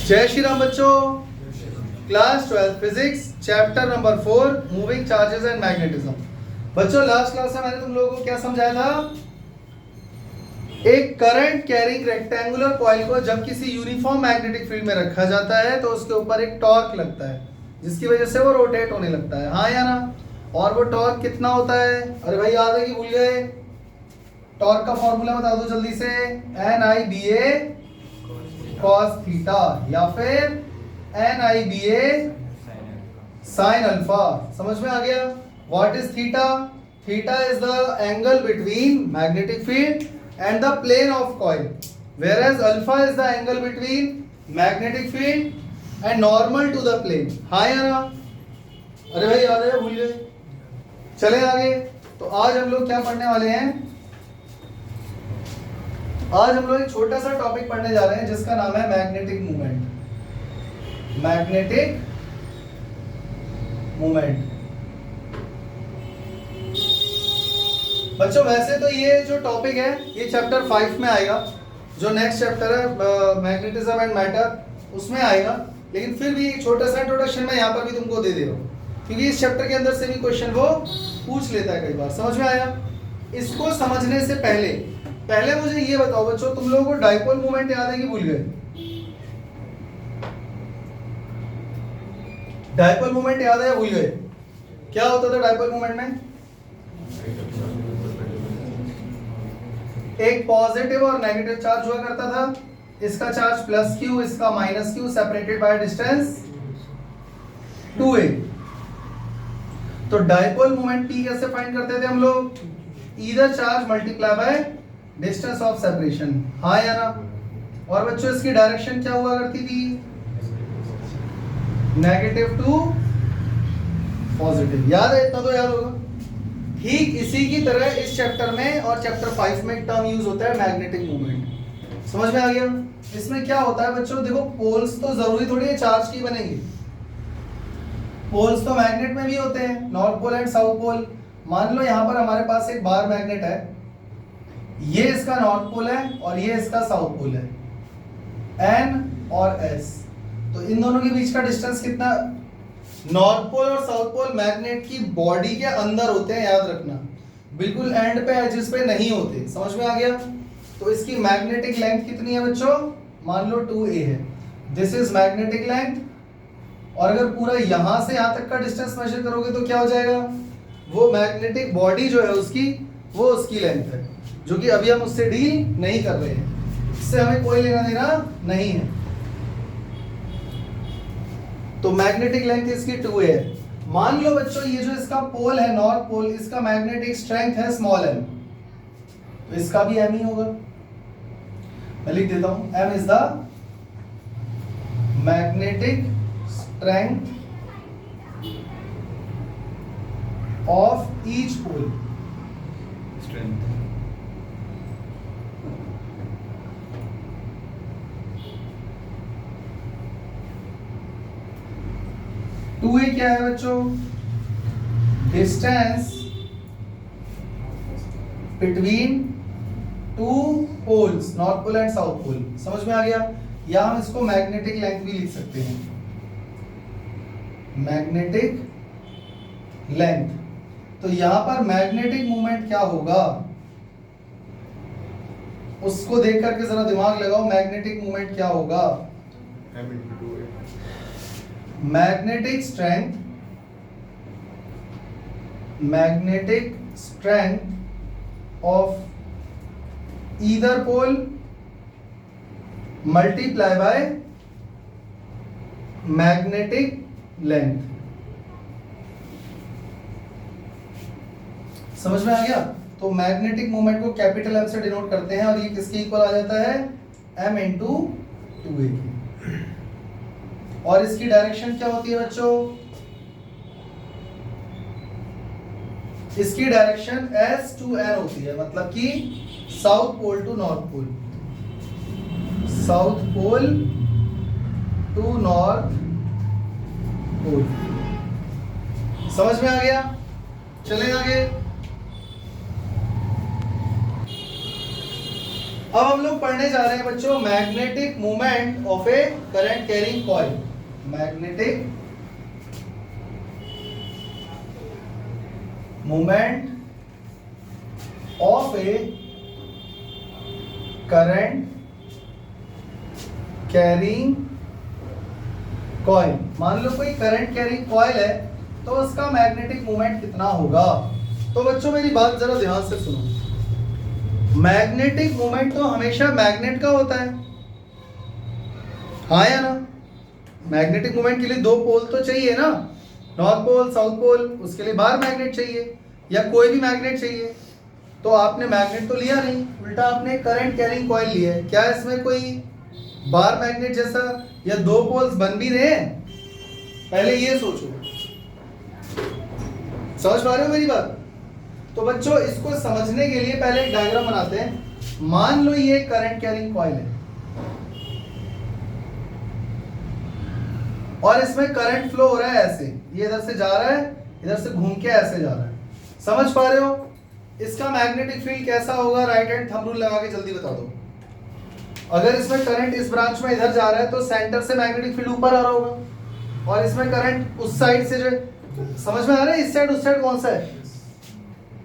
जय श्री राम बच्चों। Class 12 physics chapter number 4 moving charges and magnetism. बच्चों लास्ट क्लास में मैंने तुम लोगों को क्या समझाया था? एक करंट कैरिंग रेक्टेंगुलर कॉइल को जब किसी यूनिफॉर्म मैग्नेटिक फील्ड में रखा जाता है तो उसके ऊपर एक टॉर्क लगता है जिसकी वजह से वो रोटेट होने लगता है, हाँ या ना? और वो टॉर्क कितना होता है? अरे भाई याद है कि भूल गए? टॉर्क का फॉर्मूला बता दो जल्दी से। NIBA cos थीटा या फिर NIBA sin अल्फा। समझ में आ गया? What is theta? Theta is the angle between magnetic field and the plane of coil, whereas alpha is the angle between magnetic field and normal to the plane, हाँ या ना? अरे भाई याद है, भूल गए? चले आगे। तो आज हम लोग क्या पढ़ने वाले हैं? आज हम लोग एक छोटा सा टॉपिक पढ़ने जा रहे हैं जिसका नाम है मैग्नेटिक मूवमेंट। Magnetic movement. बच्चों वैसे तो ये जो टॉपिक है ये चैप्टर 5 में आएगा, जो नेक्स्ट चैप्टर है मैग्नेटिज्म एंड मैटर उसमें आएगा, लेकिन फिर भी एक छोटा सा इंट्रोडक्शन मैं यहाँ पर भी तुमको दे रहा हूँ क्योंकि इस चैप्टर के अंदर से भी क्वेश्चन वो पूछ लेता है कई बार। समझ में आया? इसको समझने से पहले मुझे ये बताओ बच्चों, तुम लोगों को डाइपोल मूवमेंट याद है कि भूल गए? डाइपोल मूवमेंट याद है या भूल गए? क्या होता था डाइपोल मूवमेंट में? एक पॉजिटिव और नेगेटिव चार्ज हुआ करता था। इसका चार्ज प्लस क्यू, इसका minus Q, separated by distance 2a। तो डाइपोल मोमेंट P कैसे फाइंड करते थे हम लोग? Either charge multiply by distance of separation, हाँ या ना? और बच्चों इसकी डायरेक्शन क्या हुआ करती थी? Negative to positive. याद है? इतना तो याद होगा। ठीक इसी की तरह इस चैप्टर में और चैप्टर 5 में एक टर्म यूज होता है मैग्नेटिक मूवमेंट। समझ में आ गया? इसमें क्या होता है बच्चों, देखो पोल्स तो जरूरी थोड़ी है चार्ज की बनेंगी। पोल्स तो मैग्नेट में भी होते हैं, north pole and south pole. मान लो यहाँ पर हमारे पास एक बार मैग्नेट है, ये इसका नॉर्थ पोल है और ये इसका साउथ पोल है, N और S। तो इन दोनों के बीच का डिस्टेंस कितना? नॉर्थ पोल और साउथ पोल मैग्नेट की बॉडी के अंदर होते हैं, याद रखना, बिल्कुल एंड पे एजेस पे नहीं होते। समझ में आ गया? तो इसकी मैग्नेटिक लेंथ कितनी है बच्चों? मान लो 2a है, दिस इज मैग्नेटिक लेंथ। और अगर पूरा यहां से यहां तक का डिस्टेंस मेजर करोगे तो क्या हो जाएगा? वो मैग्नेटिक बॉडी जो है उसकी, वो उसकी लेंथ है, जो कि अभी हम उससे डील नहीं कर रहे हैं, इससे हमें कोई लेना देना नहीं है। तो मैग्नेटिक लेंथ इसकी 2a है। मान लो बच्चों ये जो इसका पोल है नॉर्थ पोल, इसका मैग्नेटिक स्ट्रेंथ है स्मॉल m, तो इसका भी m ही होगा। मैं लिख देता हूं, m is the magnetic strength of each pole. Strength two A क्या है बच्चों? Distance between two poles, north pole and south pole. समझ में आ गया? या हम इसको मैग्नेटिक लेंथ भी लिख सकते हैं, मैग्नेटिक लेंथ। तो यहां पर मैग्नेटिक मूवमेंट क्या होगा उसको देख करके जरा दिमाग लगाओ। मैग्नेटिक मूवमेंट क्या होगा? Magnetic strength of either pole multiply by magnetic length. समझ में आ गया? तो मैग्नेटिक मूवमेंट को कैपिटल M से डिनोट करते हैं और ये किसके इक्वल आ जाता है? M into 2a। और इसकी डायरेक्शन क्या होती है बच्चों? इसकी डायरेक्शन S to N होती है, मतलब कि south pole to north pole, south pole to north pole. समझ में आ गया? चले आगे। अब हम लोग पढ़ने जा रहे हैं बच्चों magnetic movement of A current carrying coil. Magnetic movement of A current carrying coil. मान लो कोई करंट कैरिंग कॉइल है तो उसका मैग्नेटिक मूवमेंट कितना होगा। तो बच्चों मेरी बात जरा ध्यान से सुनो, मैग्नेटिक मूवमेंट तो हमेशा मैग्नेट का होता है, हाँ या ना। मैग्नेटिक मूवमेंट के लिए दो पोल तो चाहिए ना, नॉर्थ पोल साउथ पोल, उसके लिए बार मैग्नेट चाहिए या कोई भी मैग्नेट चाहिए। तो आपने मैग्नेट तो लिया नहीं, उल्टा आपने करंट कैरिंग कॉइल लिया है। क्या इसमें कोई बार मैग्नेट जैसा या दो पोल्स बन भी रहे हैं? पहले ये सोचो, समझ पा रहे हो मेरी बात? तो बच्चों इसको समझने के लिए पहले एक डायग्राम बनाते हैं। मान लो ये करंट कैरिंग कॉइल है और इसमें करंट फ्लो हो रहा है ऐसे, ये इधर से जा रहा है, इधर से घूम के ऐसे जा रहा है। समझ पा रहे हो? इसका मैग्नेटिक फील्ड कैसा होगा? राइट हैंड थंब रूल लगा के जल्दी बता दो। अगर इसमें करंट इस ब्रांच में इधर जा रहा है तो सेंटर से मैग्नेटिक फील्ड ऊपर आ रहा होगा, और इसमें करंट उस साइड से जो, समझ में आ रहा है इस साइड उस साइड कौन सा है?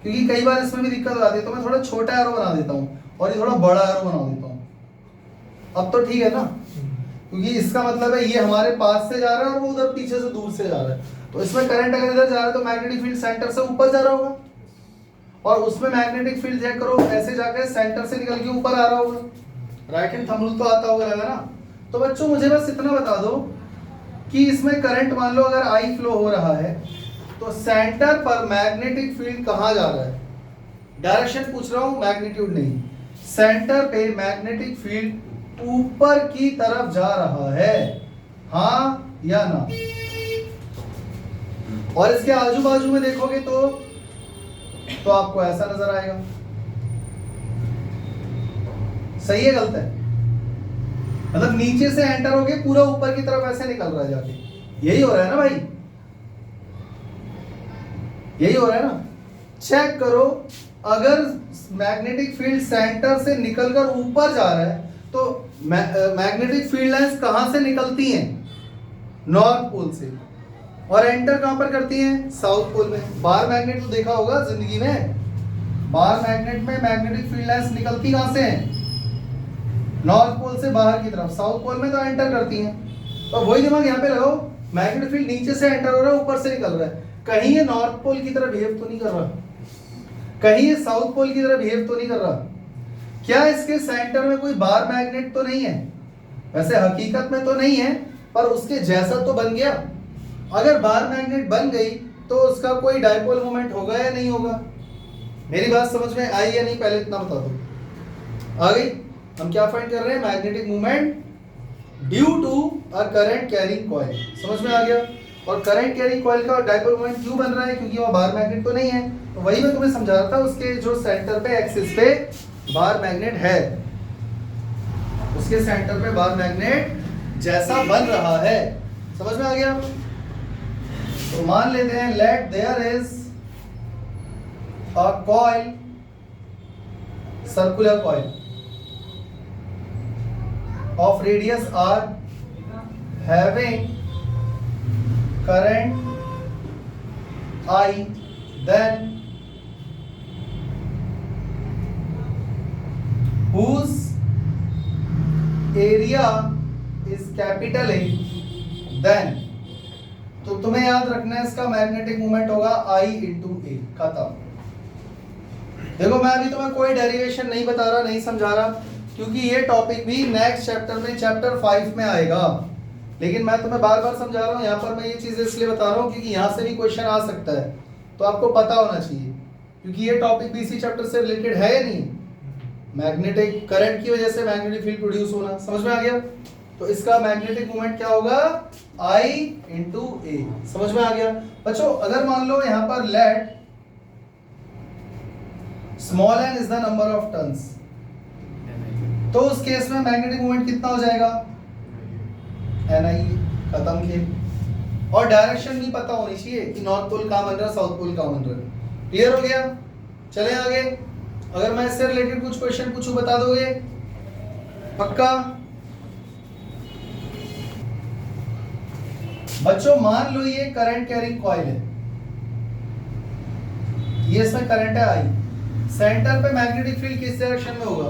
क्योंकि कई बार इसमें भी दिक्कत हो जाती है, तो मैं थोड़ा छोटा एरो बना देता हूँ और ये थोड़ा बड़ा एरो बना देता हूँ। अब तो ठीक है ना, क्योंकि इसका मतलब है ये हमारे पास से जा रहा है और वो उधर पीछे से दूर से जा रहा है। तो इसमें करंट अगर इधर जा रहा है तो मैग्नेटिक फील्ड सेंटर से ऊपर जा रहा होगा, और उसमें मैग्नेटिक फील्ड चेक करो ऐसे जाकर सेंटर से निकल के ऊपर आ रहा होगा। राइट हैंड थंब रूल तो आता होगा लगा ना। तो बच्चों मुझे बस इतना बता दो कि इसमें करंट मान लो अगर आई फ्लो हो रहा है तो सेंटर पर मैग्नेटिक फील्ड कहाँ जा रहा है? डायरेक्शन पूछ रहा हूं, मैग्नीट्यूड नहीं। सेंटर पे मैग्नेटिक फील्ड ऊपर की तरफ जा रहा है, हाँ या ना? और इसके आजू बाजू में देखोगे तो आपको ऐसा नजर आएगा। सही है गलत है? मतलब नीचे से एंटर हो गए पूरा ऊपर की तरफ ऐसे निकल रहा है जाके, यही हो रहा है ना भाई? यही हो रहा है ना? चेक करो, अगर मैग्नेटिक फील्ड सेंटर से निकलकर ऊपर जा रहा है तो मैग्नेटिक फील्ड लाइंस कहां से निकलती हैं? नॉर्थ पोल से, और एंटर कहां पर करती हैं? साउथ पोल में। बार मैग्नेट तो देखा होगा जिंदगी में, बार मैग्नेट में मैग्नेटिक फील्ड लाइंस निकलती कहां से हैं? नॉर्थ पोल से बाहर की तरफ। साउथ पोल में तो एंटर करती हैं। तो वही दिमाग यहाँ पे लगाओ, मैग्नेटिक फील्ड नीचे से एंटर हो रहा है, ऊपर से निकल रहा है। कहीं ये नॉर्थ पोल की तरह बिहेव तो नहीं कर रहा, कहीं ये साउथ पोल की तरह बिहेव तो नहीं कर रहा। क्या इसके सेंटर में कोई बार मैग्नेट तो नहीं है? वैसे हकीकत में तो नहीं है, पर उसके जैसा तो बन गया। अगर बार मैग्नेट बन गई तो उसका कोई डाइपोल मोमेंट होगा या नहीं होगा? मेरी बात समझ में आई या नहीं? पहले इतना बता दो। आ गई? हम क्या फाइंड कर रहे हैं? Magnetic movement due to a current carrying coil. समझ में आ गया? और करंट कैरिंग कॉइल का डाइपोल मोमेंट क्यों बन रहा है? क्योंकि वो बार मैग्नेट तो नहीं है। तो वही मैं तुम्हें समझा रहा था, उसके जो सेंटर पे एक्सिस पे बार मैग्नेट है, उसके सेंटर पे बार मैग्नेट जैसा बन रहा है। समझ में आ गया? तो मान लेते हैं let there is a coil, circular coil of radius r having current I, then whose area is capital A, then तो तुम्हें याद रखना है इसका मैग्नेटिक मूवमेंट होगा I into A। खत्म। देखो मैं अभी तुम्हें कोई डेरिवेशन नहीं बता रहा, नहीं समझा रहा, क्योंकि ये टॉपिक भी नेक्स्ट चैप्टर में चैप्टर 5 में आएगा। लेकिन मैं तुम्हें बार बार समझा रहा हूँ, यहाँ पर मैं ये चीज़ इसलिए बता रहा हूँ क्योंकि यहाँ से भी क्वेश्चन आ सकता है, तो आपको पता होना चाहिए, क्योंकि ये टॉपिक भी इसी चैप्टर से रिलेटेड है या नहीं? मैग्नेटिक करंट की वजह से मैग्नेटिक फील्ड प्रोड्यूस होना। समझ में आ गया? तो इसका मैग्नेटिक मोमेंट क्या होगा? I into A। समझ में आ गया बच्चों? अगर मान लो यहाँ पर let small n is the number of turns, तो उस केस में मैग्नेटिक मोमेंट कितना हो जाएगा? Ni। खत्म खेल। और डायरेक्शन भी पता होनी चाहिए कि नॉर्थ पोल कहाँ बन रहा है, साउथ पोल कहाँ बन रहा है। क्लियर हो गया? चले आगे। अगर मैं इससे रिलेटेड कुछ क्वेश्चन पूछूं बता दोगे? पक्का? बच्चों मान लो ये करंट कैरिंग कॉइल है, ये इसमें करंट है आई, सेंटर पे मैग्नेटिक फील्ड किस डायरेक्शन में होगा?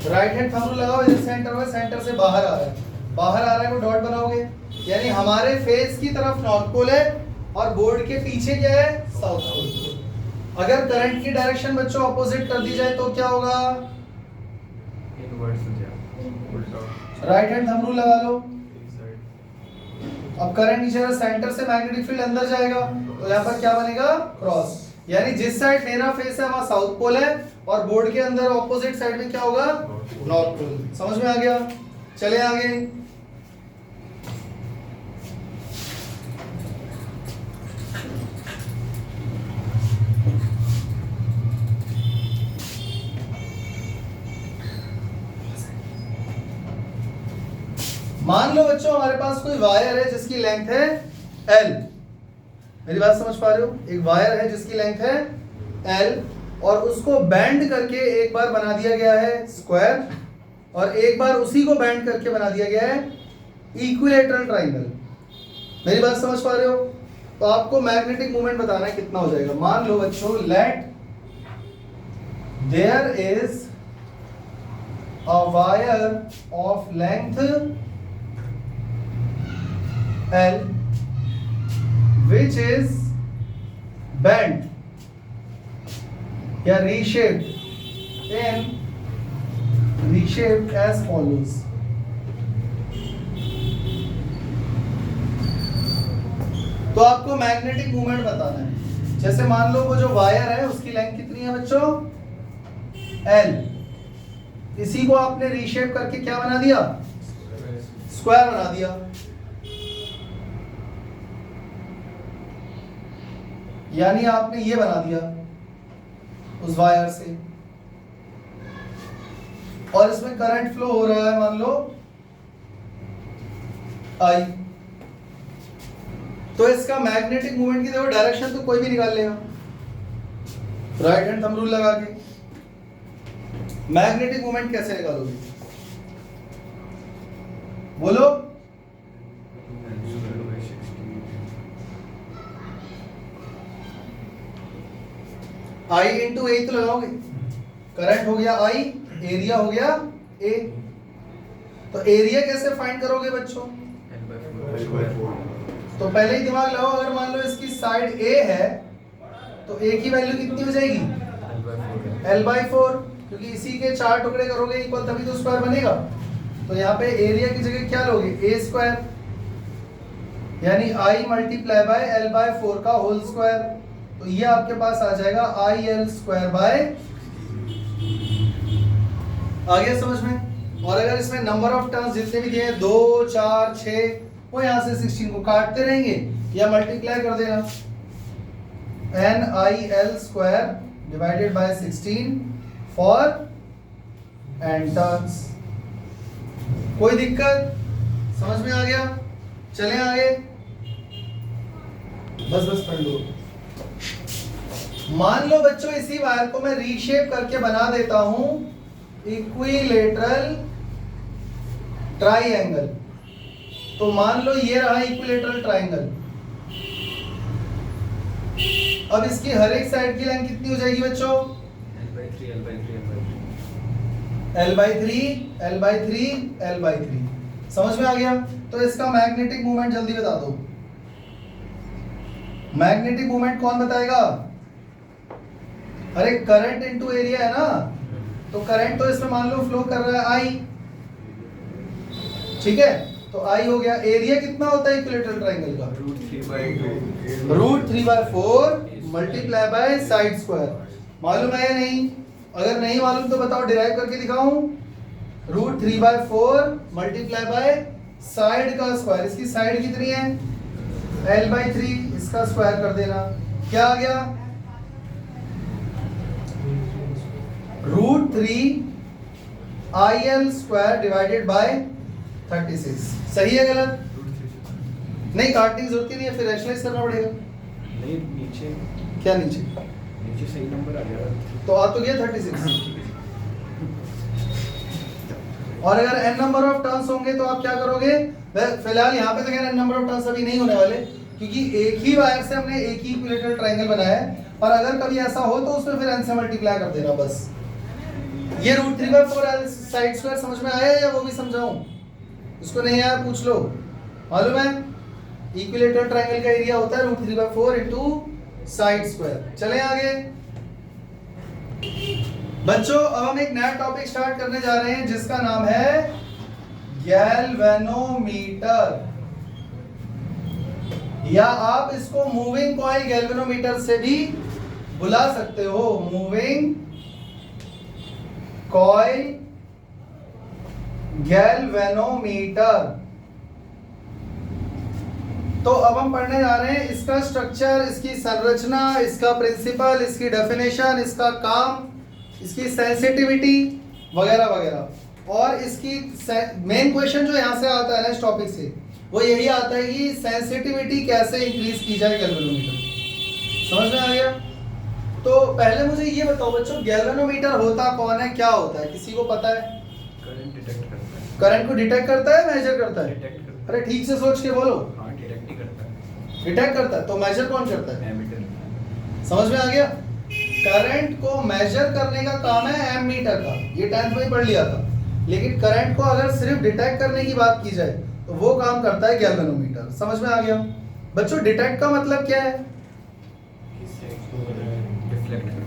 राइट हैंड थंब रूल लगाओ, इधर सेंटर में, सेंटर से बाहर आ रहा है, बाहर आ रहा है वो डॉट बनाओगे, यानी हमारे फेस की तरफ नॉर्थ पोल है और बोर्ड के पीछे क्या है? South pole. अगर करंट की डायरेक्शन बच्चों अपोजिट कर दी जाए तो क्या होगा? राइट हैंड थंब रूल लगा लो। अब करंट नीचे सेंटर से मैग्नेटिक फील्ड अंदर जाएगा तो यहाँ पर क्या बनेगा? क्रॉस, यानी जिस साइड मेरा फेस है वहां साउथ पोल है और बोर्ड के अंदर ऑपोजिट साइड में क्या होगा? North pole. समझ में आ गया? चले आगे। मान लो बच्चों हमारे पास कोई वायर है जिसकी लेंथ है L, मेरी बात समझ पा रहे हो? एक वायर है जिसकी लेंथ है L और उसको बैंड करके एक बार बना दिया गया है स्क्वायर और एक बार उसी को बैंड करके बना दिया गया है इक्विलेटरल ट्रायंगल। मेरी बात समझ पा रहे हो? तो आपको मैग्नेटिक मोमेंट बताना है कितना हो जाएगा। मान लो बच्चों let there is a wire of length L which is bent या reshaped as follows। तो आपको मैग्नेटिक मूवमेंट बताना है। जैसे मान लो वो जो वायर है उसकी लेंथ कितनी है बच्चों? L, इसी को आपने रीशेप करके क्या बना दिया? स्क्वायर बना दिया। यानी आपने ये बना दिया उस वायर से और इसमें करंट फ्लो हो रहा है मान लो I, तो इसका मैग्नेटिक मूवमेंट की देखो डायरेक्शन तो कोई भी निकाल लेगा राइट हैंड थंब रूल लगा के। मैग्नेटिक मूवमेंट कैसे निकालोगे? बोलो। I इंटू ए तो लगाओगे, करंट हो गया I, एरिया हो गया A। तो एरिया कैसे फाइंड करोगे बच्चों? तो पहले ही दिमाग लगाओ, अगर मान लो इसकी साइड A है तो A की वैल्यू कितनी हो जाएगी? L/4, क्योंकि इसी के 4 टुकड़े करोगे इक्वल तभी तो स्क्वायर बनेगा। तो यहाँ पे एरिया की जगह क्या लोगे? A², यानी I मल्टीप्लाई बाय L/4 का होल स्क्वायर। तो ये आपके पास आ जाएगा IL² बाय, आ गया समझ में? और अगर इसमें नंबर ऑफ टर्न्स जितने भी दिए हैं 2, 4, 6, वो यहाँ से 16 को काटते रहेंगे या मल्टीप्लाई कर देना। NIL² divided by 16 for n turns. कोई दिक्कत? समझ में आ गया? चलें आगे। बस पढ़ लो। मान लो बच्चों इसी वायर को मैं रीशेप करके बना देता हूं इक्विलेटरल ट्राइंगल। तो मान लो ये रहा इक्विलेटरल ट्राइंगल। अब इसकी हर एक साइड की लेंथ कितनी हो जाएगी बच्चों? L/3 समझ में आ गया? तो इसका मैग्नेटिक मूवमेंट जल्दी बता दो। मैग्नेटिक मूवमेंट कौन बताएगा? अरे करंट इनटू एरिया है ना, तो करंट तो इसमें मान लो फ्लो कर रहा है I, ठीक है? तो I हो गया। एरिया कितना होता है इक्विलेटरल ट्रायंगल का? √3/4 मल्टीप्लाई बाय साइड स्क्वायर। मालूम है या नहीं? अगर नहीं मालूम तो बताओ, डिराइव करके दिखाऊं। √3/4 मल्टीप्लाई बाय साइड का स्क्वायर। इसकी साइड कितनी है? L/3, इसका स्क्वायर कर देना। क्या आ गया? √3 IL² डिवाइडेड बाय 36। सही है गलत? नहीं, काटने की जरूरत ही नहीं है, फिर रैशनलाइज करना पड़ेगा। नहीं, नीचे क्या नीचे? नीचे सही नंबर आ गया। तो आ तो गया 36। और अगर n नंबर ऑफ टर्न्स होंगे तो आप क्या करोगे? फिलहाल यहाँ पे तो खैर n नंबर ऑफ टर्न्स अभी नहीं होने वाले, क्योंकि एक ही वायर से हमने एक ही इक्विलेटरल ट्रायंगल बनाया है। और अगर कभी ऐसा हो तो उसमें फिर n से मल्टीप्लाई कर देना बस। ये √3/4 साइड स्क्वायर समझ में आया या वो भी समझाऊं? इसको नहीं आया पूछ लो। मालूम है इक्विलेटरल ट्रायंगल का एरिया होता है √3/4 इनटू साइड स्क्वायर। चलें आगे बच्चों, अब हम एक नया टॉपिक स्टार्ट करने जा रहे हैं जिसका नाम है गैल्वेनोमीटर, या आप इसको मूविंग कॉइल गैल्वेनोमीटर से भी बुला सकते हो। Moving coil galvanometer. तो अब हम पढ़ने जा रहे हैं इसका स्ट्रक्चर, इसकी संरचना, इसका प्रिंसिपल, इसकी डेफिनेशन, इसका काम, इसकी सेंसिटिविटी वगैरह वगैरह। और इसकी मेन क्वेश्चन जो यहाँ से आता है ना इस टॉपिक से, वो यही आता है कि सेंसिटिविटी कैसे इंक्रीज की जाए गैल्वेनोमीटर। समझ में आ गया? तो पहले मुझे ये बताओ बच्चों, गैल्वेनोमीटर होता कौन है, क्या होता है, किसी को पता है? करंट डिटेक्ट करता है। करंट को डिटेक्ट करता है, मेजर करता है? डिटेक्ट करता है। अरे ठीक से सोच के बोलो। हाँ, डिटेक्ट ही करता है। डिटेक्ट करता है, तो मेजर कौन करता है? एमीटर। समझ में आ गया? करंट को मेजर करने का काम है एमीटर का, ये 10th में ही पढ़ लिया था। लेकिन करंट को अगर सिर्फ डिटेक्ट करने की बात की जाए तो वो काम करता है गैल्वेनोमीटर। समझ में आ गया बच्चों? डिटेक्ट का मतलब क्या है?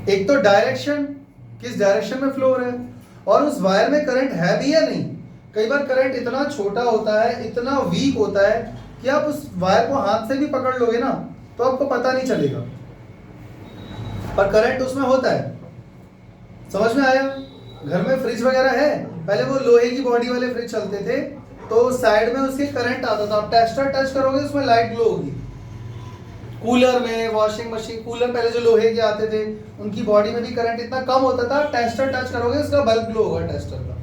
एक तो डायरेक्शन, किस डायरेक्शन में फ्लो हो रहा है, और उस वायर में करंट है भी या नहीं। कई बार करंट इतना छोटा होता है, इतना वीक होता है कि आप उस वायर को हाथ से भी पकड़ लोगे ना तो आपको पता नहीं चलेगा, पर करंट उसमें होता है। समझ में आया? घर में फ्रिज वगैरह है, पहले वो लोहे की बॉडी वाले फ्रिज चलते थे, तो साइड में उसके करंट आता था। आप टेस्टर टच करोगे उसमें लाइट ग्लो होगी। कूलर में, वॉशिंग मशीन, कूलर पहले जो लोहे के आते थे उनकी बॉडी में भी करंट इतना कम होता था, टेस्टर टच करोगे उसका बल्ब ग्लो होगा टेस्टर का,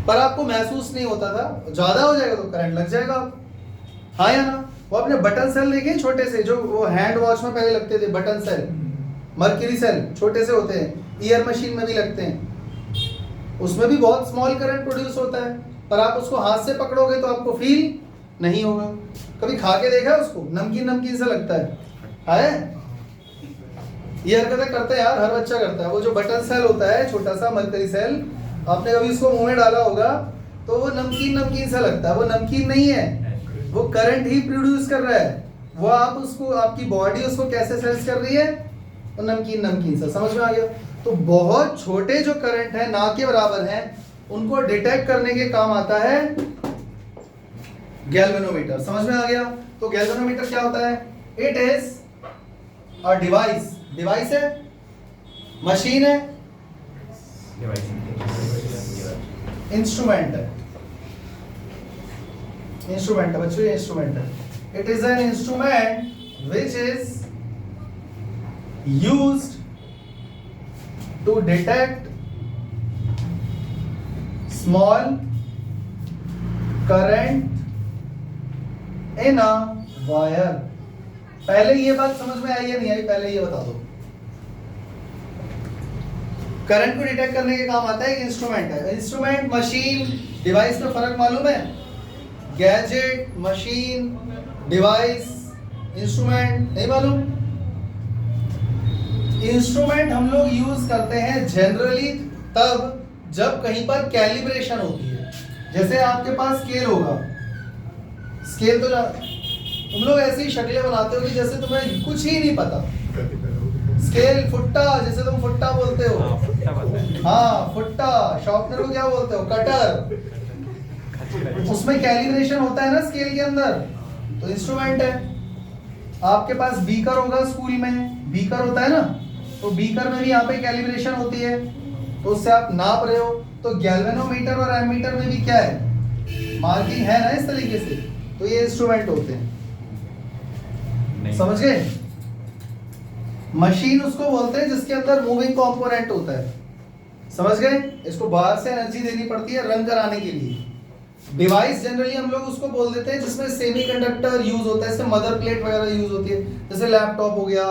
पर आपको महसूस नहीं होता था। ज्यादा हो जाएगा तो करंट लग जाएगा आपको, हाँ या ना? वो अपने बटन सेल देखे छोटे से, जो वो हैंड वॉश में पहले लगते थे, बटन सेल, मर्क्यूरी सेल छोटे से होते हैं, ईयर मशीन में भी लगते हैं, उसमें भी बहुत स्मॉल करंट प्रोड्यूस होता है, पर आप उसको हाथ से पकड़ोगे तो आपको फील नहीं होगा। कभी खा के देखा है उसको? नमकीन नमकीन सा लगता है? ये हरकतें करते हैं यार, हर बच्चा करता है। वो जो बटन सेल होता है छोटा सा मर्क्यूरी सेल, आपने कभी उसको मुंह में डाला होगा तो वो नमकीन नमकीन सा लगता है। वो नमकीन नहीं है, वो करंट ही प्रोड्यूस कर रहा है। वो आप उसको, आपकी बॉडी उसको कैसे सेंस कर रही है? वो नमकीन नमकीन सा। समझ में आ गया? तो बहुत छोटे जो करंट है, ना के बराबर हैं, उनको डिटेक्ट करने के काम आता है गैल्वेनोमीटर। समझ में आ गया? तो गैल्वेनोमीटर क्या होता है? It is a device. Device है, मशीन है, इंस्ट्रूमेंट है। इंस्ट्रूमेंट है बच्चों, ये इंस्ट्रूमेंट है। It is an instrument which is used to detect small current in a wire. पहले ये बात समझ में आई या नहीं आई? पहले ये बता दो। करंट को डिटेक्ट करने के काम आता है, एक इंस्ट्रूमेंट है। इंस्ट्रूमेंट, मशीन, डिवाइस में फर्क मालूम है? गैजेट, मशीन, डिवाइस, इंस्ट्रूमेंट नहीं मालूम? इंस्ट्रूमेंट हम लोग यूज करते हैं जनरली तब जब कहीं पर कैलिब्रेशन होती है। जैसे आपके पास स्केल होगा, स्केल तो तुम लोग ऐसी शक्लें बनाते हो कि जैसे तुम्हें कुछ ही नहीं पता। स्केल, फुट्टा, जैसे तुम फुट्टा बोलते हो। हाँ फुट्टा। शॉर्पनर को क्या बोलते हो? कटर। उसमें कैलिब्रेशन होता है ना स्केल के अंदर, तो इंस्ट्रूमेंट है। आपके पास बीकर होगा, स्कूल में बीकर होता है ना, तो बीकर में भी यहाँ पे कैलिब्रेशन होती है, तो उससे आप नाप रहे हो। तो गैल्वेनोमीटर और एमीटर में भी क्या है? मार्किंग है ना इस तरीके से, तो ये इंस्ट्रूमेंट होते हैं। समझ गए? मशीन उसको बोलते हैं जिसके अंदर मूविंग कंपोनेंट होता है। समझ गए? इसको बाहर से एनर्जी देनी पड़ती है रन कराने के लिए। डिवाइस जनरली हम लोग उसको बोल देते हैं जिसमें सेमीकंडक्टर यूज होता है, जैसे मदर प्लेट वगैरह यूज होती है, जैसे लैपटॉप हो गया,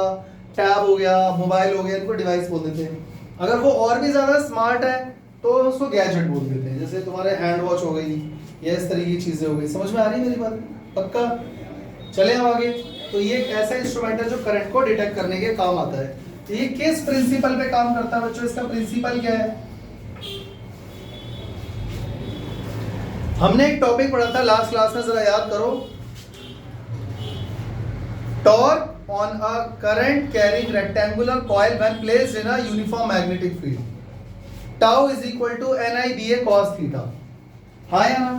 टैब हो गया, मोबाइल हो गया, इनको डिवाइस बोल देते हैं। अगर वो और भी ज्यादा स्मार्ट है तो उसको गैजेट बोल देते हैं, जैसे जैसे तुम्हारे हैंड वॉच हो गई या इस तरह की चीजें हो गई। समझ में आ रही है मेरी बात? पक्का? चले हम आगे। तो ये एक ऐसा इंस्ट्रूमेंट है जो करंट को डिटेक्ट करने के काम आता है। तो ये किस प्रिंसिपल पे काम करता है बच्चों? इसका प्रिंसिपल क्या है? हमने एक टॉपिक पढ़ा था लास्ट क्लास में, जरा याद करो। Torque on a current carrying rectangular coil when placed in a uniform magnetic field. Tau is equal to NIBA cos theta. हाँ या ना?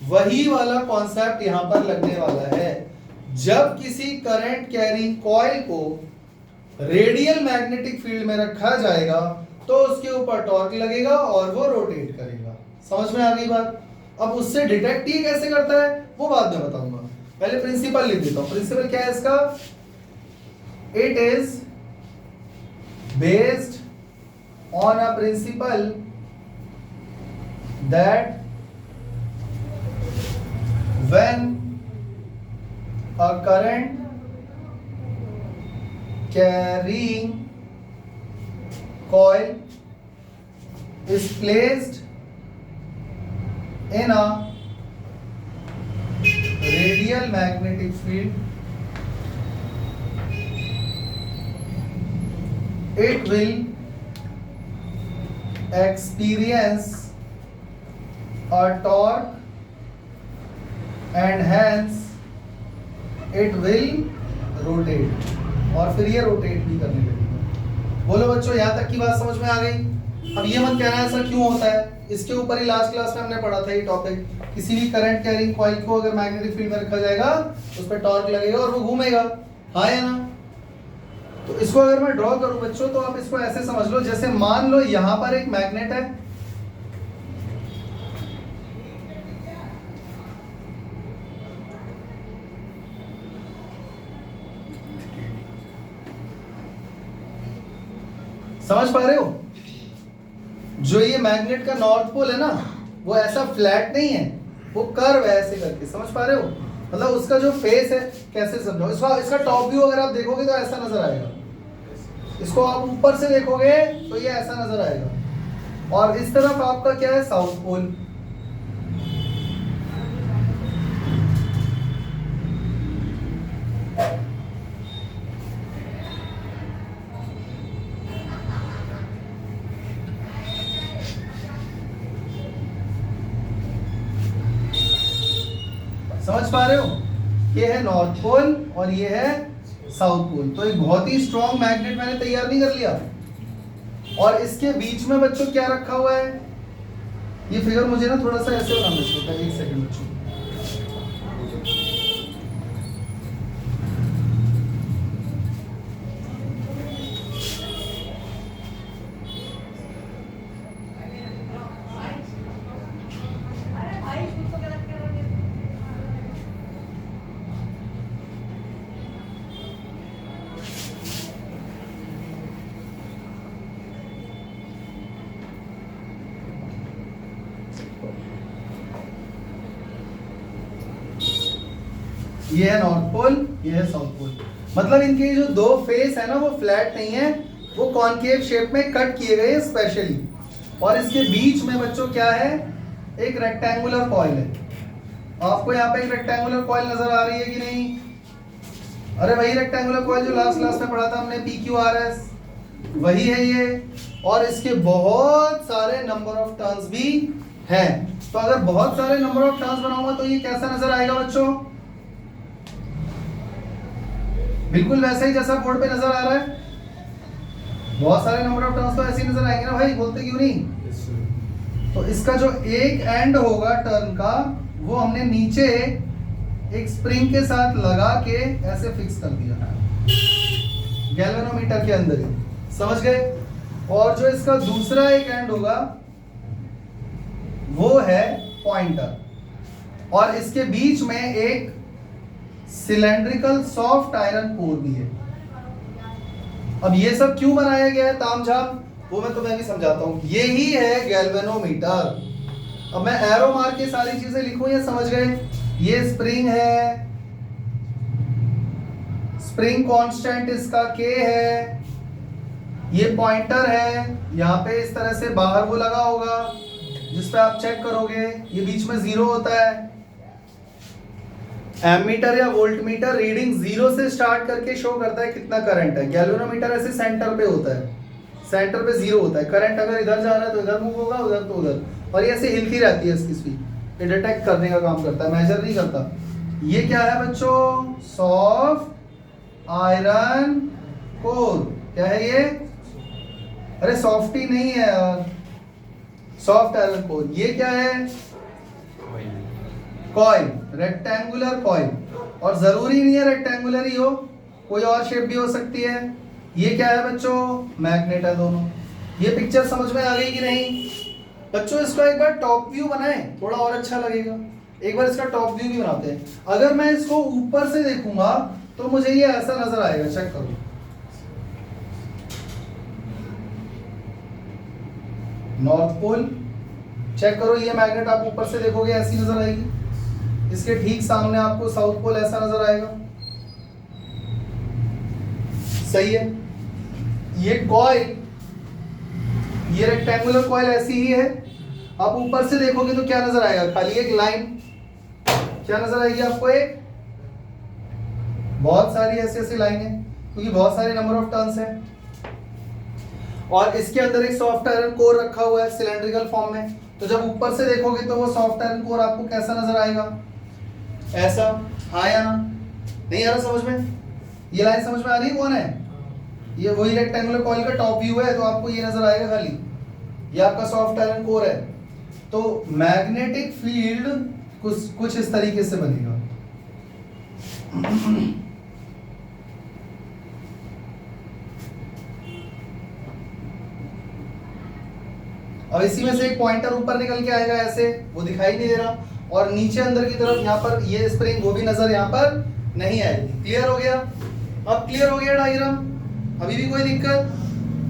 वही वाला कॉन्सेप्ट यहां पर लगने वाला है। जब किसी करंट कैरिंग कॉइल को रेडियल मैग्नेटिक फील्ड में रखा जाएगा तो उसके ऊपर टॉर्क लगेगा और वो रोटेट करेगा। समझ में आ गई बात? अब उससे डिटेक्ट ही कैसे करता है वो बाद में बताऊंगा, पहले प्रिंसिपल लिख देता हूं। प्रिंसिपल क्या है इसका? It is based on a principal that when a current carrying coil is placed in a radial magnetic field, it will experience a torque and hence it will rotate, और फिर ये rotate भी करने लगेगा। बोलो बच्चों, यहां तक की बात समझ में आ गई? अब ये मत कहना ऐसा क्यों होता है, इसके ऊपर ही लास्ट क्लास में हमने पढ़ा था ये टॉपिक। किसी भी करंट कैरिंग कॉइल को अगर मैग्नेटिक फील्ड में रखा जाएगा उस पर टॉर्क लगेगा और वो घूमेगा। हाँ या ना? तो इसको अगर मैं ड्रॉ करूं बच्चों तो आप इसको ऐसे समझ लो, जैसे मान लो यहां पर एक मैग्नेट है, समझ पा रहे हो? जो ये मैग्नेट का नॉर्थ पोल है ना, वो ऐसा फ्लैट नहीं है, वो कर्व है ऐसे करके। समझ पा रहे हो? मतलब उसका जो फेस है, कैसे समझो इसका टॉप व्यू अगर आप देखोगे तो ऐसा नजर आएगा। इसको आप ऊपर से देखोगे तो ये ऐसा नजर आएगा। और इस तरफ आपका क्या है? South pole. समझ पा रहे हो? ये है नॉर्थ पोल और ये है साउथ पोल। तो एक बहुत ही स्ट्रॉन्ग मैग्नेट मैंने तैयार नहीं कर लिया। और इसके बीच में बच्चों क्या रखा हुआ है? ये फिगर मुझे ना थोड़ा सा ऐसे बनाना चाहिए था। एक सेकंड बच्चों, ये है नॉर्थ पोल, ये है साउथ पोल। मतलब इनके जो दो फेस है ना, वो फ्लैट नहीं है, वो कॉनकेव शेप में कट किए गए स्पेशली। और इसके बीच में बच्चों क्या है? एक रेक्टेंगुलर कॉइल है। आपको यहाँ पे एक रेक्टेंगुलर कॉइल नजर आ रही है कि नहीं? अरे वही रेक्टेंगुलर कॉइल जो लास्ट क्लास में पढ़ा था हमने, PQRS, वही है ये। और इसके बहुत सारे नंबर ऑफ टर्न्स भी हैं। तो अगर बहुत सारे नंबर ऑफ टर्न्स बनाऊंगा तो ये कैसा नजर आएगा बच्चों? बिल्कुल वैसे ही जैसा बोर्ड पे नजर आ रहा है। बहुत सारे नंबर ऑफ टर्न्स तो ऐसे ही नजर आएंगे ना भाई, बोलते क्यों नहीं? तो इसका जो एक एंड होगा टर्न का, वो हमने नीचे एक स्प्रिंग के साथ लगा के ऐसे फिक्स कर दिया गैल्वेनोमीटर के अंदर ही। समझ गए? और जो इसका दूसरा एक एंड होगा वो है पॉइंटर, और इसके बीच में एक सिलेंड्रिकल सॉफ्ट आयरन कोर भी है। अब ये सब क्यों बनाया गया है तामझाम, वो मैं तुम्हें अभी समझाता हूं। ये ही है गैल्वेनोमीटर। अब मैं एरो मार के सारी चीजें लिखूं, ये समझ गए? ये स्प्रिंग है, स्प्रिंग कांस्टेंट इसका K है। ये पॉइंटर है, यहाँ पे इस तरह से बाहर वो लगा होगा, जिस पे आप चेक करोगे ये बीच में 0 होता है। एमीटर या वोल्टमीटर रीडिंग 0 से स्टार्ट करके शो करता है कितना करंट है। गैल्वेनोमीटर ऐसे सेंटर पे होता है, सेंटर पे 0 होता है। करंट अगर इधर जा रहा है तो इधर मूव होगा, उधर तो उधर, और ये ऐसे हिलती रहती है इसकी स्पीड। ये डिटेक्ट करने का काम करता है, मेजर नहीं करता। ये क्या है बच्चों? Soft iron core. क्या है ये? अरे सॉफ्टी नहीं है यार, सॉफ्ट आयरन कोर। ये क्या है? Coil, rectangular coil. और जरूरी नहीं है रेक्टेंगुलर ही हो, कोई और शेप भी हो सकती है। ये क्या है बच्चों? मैग्नेट है दोनों। ये पिक्चर समझ में आ गई कि नहीं बच्चों? इसका एक बार टॉप व्यू बनाएं, थोड़ा और अच्छा लगेगा। एक बार इसका टॉप व्यू भी बनाते हैं। अगर मैं इसको ऊपर से देखूंगा तो मुझे ये ऐसा नजर आएगा। चेक करो, नॉर्थ पोल। चेक करो, ये मैग्नेट आप ऊपर से देखोगे ऐसी नजर आएगी। इसके ठीक सामने आपको साउथ पोल ऐसा नजर आएगा। सही है। ये कॉइल, ये रेक्टेंगुलर कॉइल ऐसी ही है। आप ऊपर से देखोगे तो क्या नजर आएगा? खाली एक लाइन। क्या नजर आएगी आपको? एक बहुत सारी ऐसी ऐसी लाइनें, क्योंकि बहुत सारे नंबर ऑफ टर्न्स हैं। और इसके अंदर एक सॉफ्ट आयरन कोर रखा हुआ है सिलेंड्रिकल फॉर्म में। तो जब ऊपर से देखोगे तो वो सॉफ्ट आयरन कोर आपको कैसा नजर आएगा? ऐसा। हाँ या ना? नहीं आ रहा समझ में? ये लाइन समझ में आ रही है? कौन है ये? वही रेक्टेंगुलर कॉइल का टॉप व्यू है, तो आपको ये नजर आएगा खाली। ये आपका सॉफ्ट आयरन कोर है। तो मैग्नेटिक फील्ड कुछ इस तरीके से बनेगा। और इसी में से एक पॉइंटर ऊपर निकल के आएगा ऐसे, वो दिखाई नहीं दे रहा। और नीचे अंदर की तरफ यहाँ पर ये स्प्रिंग, वो भी नजर यहाँ पर नहीं आएगी। क्लियर हो गया? अब क्लियर हो गया डायग्राम? अभी भी कोई दिक्कत?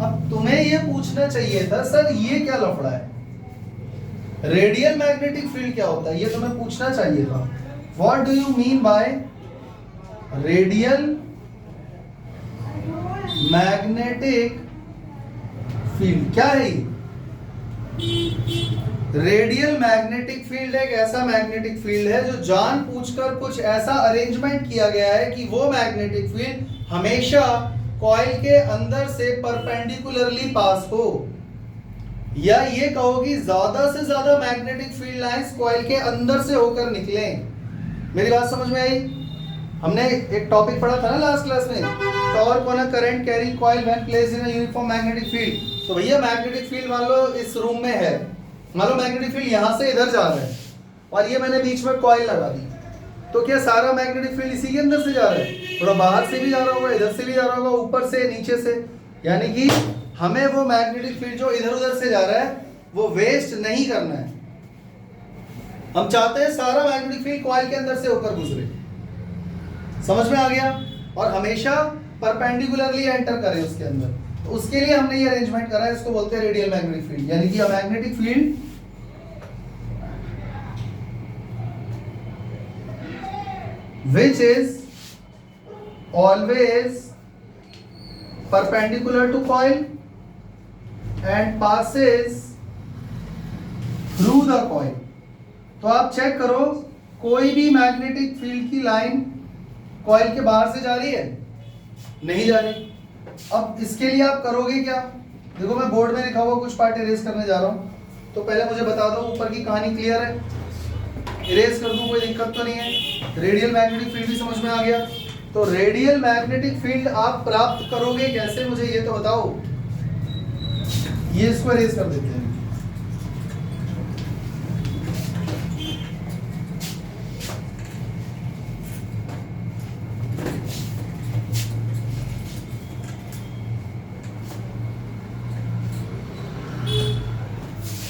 अब तुम्हें ये पूछना चाहिए था सर ये क्या लफड़ा है, रेडियल मैग्नेटिक फील्ड क्या होता है, ये तुम्हें पूछना चाहिए था। What do you mean by radial magnetic field? क्या है ये? रेडियल मैग्नेटिक फील्ड एक ऐसा मैग्नेटिक फील्ड है जो जानबूझकर कुछ ऐसा अरेंजमेंट किया गया है कि वो मैग्नेटिक फील्ड हमेशा कॉइल के अंदर से परपेंडिकुलरली पास हो, या ये कहो कि ज्यादा से ज्यादा मैग्नेटिक फील्ड लाइंस कॉइल के अंदर से होकर निकलें। मेरी बात समझ में आई? हमने एक टॉपिक पढ़ा था ना लास्ट क्लास में, torque on a current carry coil when placed in a uniform magnetic field. तो भैया मैग्नेटिक फील्ड मान लो इस रूम में है, मान लो मैग्नेटिक फील्ड यहां से इधर जा रहा है और ये मैंने बीच में कॉइल लगा दी, तो क्या सारा मैग्नेटिक फील्ड इसी के अंदर से जा रहा है? थोड़ा बाहर से भी जा रहा होगा, इधर से भी जा रहा होगा, ऊपर से नीचे से। यानी कि हमें वो मैग्नेटिक फील्ड जो इधर उधर से जा रहा है वो वेस्ट नहीं करना है। हम चाहते हैं सारा मैग्नेटिक फील्ड कॉइल के अंदर से होकर गुजरे। समझ में आ गया? और हमेशा परपेंडिकुलरली एंटर करे उसके अंदर। तो उसके लिए हमने ये अरेंजमेंट करा है, इसको बोलते हैं रेडियल मैग्नेटिक फील्ड। यानी कि magnetic field which is always perpendicular to coil and passes through the coil। तो आप चेक करो, कोई भी मैग्नेटिक फील्ड की लाइन कॉइल के बाहर से जा रही है? नहीं जा रही। अब इसके लिए आप करोगे क्या? देखो मैं बोर्ड में लिखा हुआ कुछ पार्ट इरेज करने जा रहा हूं, तो पहले मुझे बता दो ऊपर की कहानी क्लियर है? इरेज कर दूं, कोई दिक्कत तो नहीं है? रेडियल मैग्नेटिक फील्ड भी समझ में आ गया। तो रेडियल मैग्नेटिक फील्ड आप प्राप्त करोगे कैसे, मुझे ये तो बताओ। ये इसको इरेज कर देते हैं।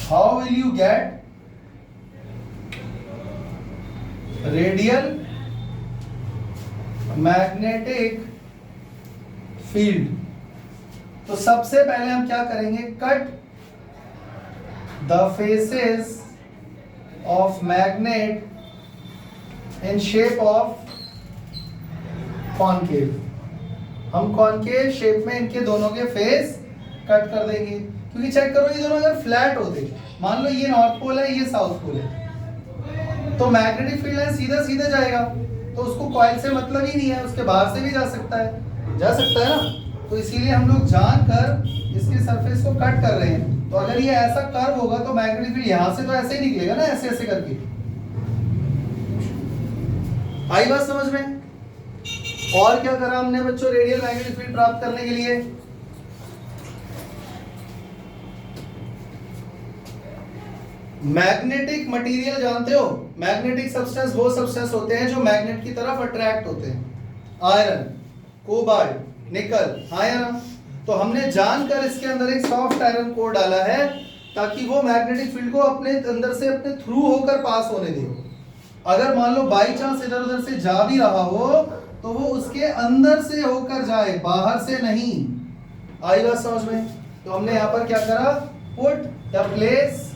How will you get radial magnetic field? तो सबसे पहले हम क्या करेंगे, cut the faces of magnet in shape of concave. हम कॉनकेव शेप में इनके दोनों के फेस कट कर देंगे। क्योंकि चेक करो ये दोनों अगर फ्लैट होते, मान लो ये नॉर्थ पोल है ये साउथ पोल है, तो मैग्नेटिक फील्ड लाइन सीधा सीधा जाएगा, तो उसको कॉइल से मतलब ही नहीं है, उसके बाहर से भी जा सकता है ना। तो इसीलिए हम लोग जानकर इसके सरफेस को कट कर रहे हैं। तो अगर ये ऐसा कर्व होगा तो मैग्नेटिक फील्ड यहां से तो ऐसे ही निकलेगा ना, ऐसे ऐसे करके। आई बात समझ में? और क्या करा हमने बच्चों रेडियल मैग्नेटिक फील्ड प्राप्त करने के लिए? मैग्नेटिक मटेरियल जानते हो, मैग्नेटिक सब्सटेंस वो सब्सटेंस होते हैं जो मैग्नेट की तरफ अट्रैक्ट होते हैं। आयरन, कोबाल्ट, निकल, हाँ या ना? तो हमने जानकर इसके अंदर एक सॉफ्ट आयरन कोर डाला है ताकि वो मैग्नेटिक फील्ड को अपने अंदर से अपने थ्रू होकर पास होने दे। अगर मान लो बाई चांस इधर उधर से जा भी रहा हो तो वो उसके अंदर से होकर जाए, बाहर से नहीं। आई बात समझ में? तो हमने यहां पर क्या करा, put the place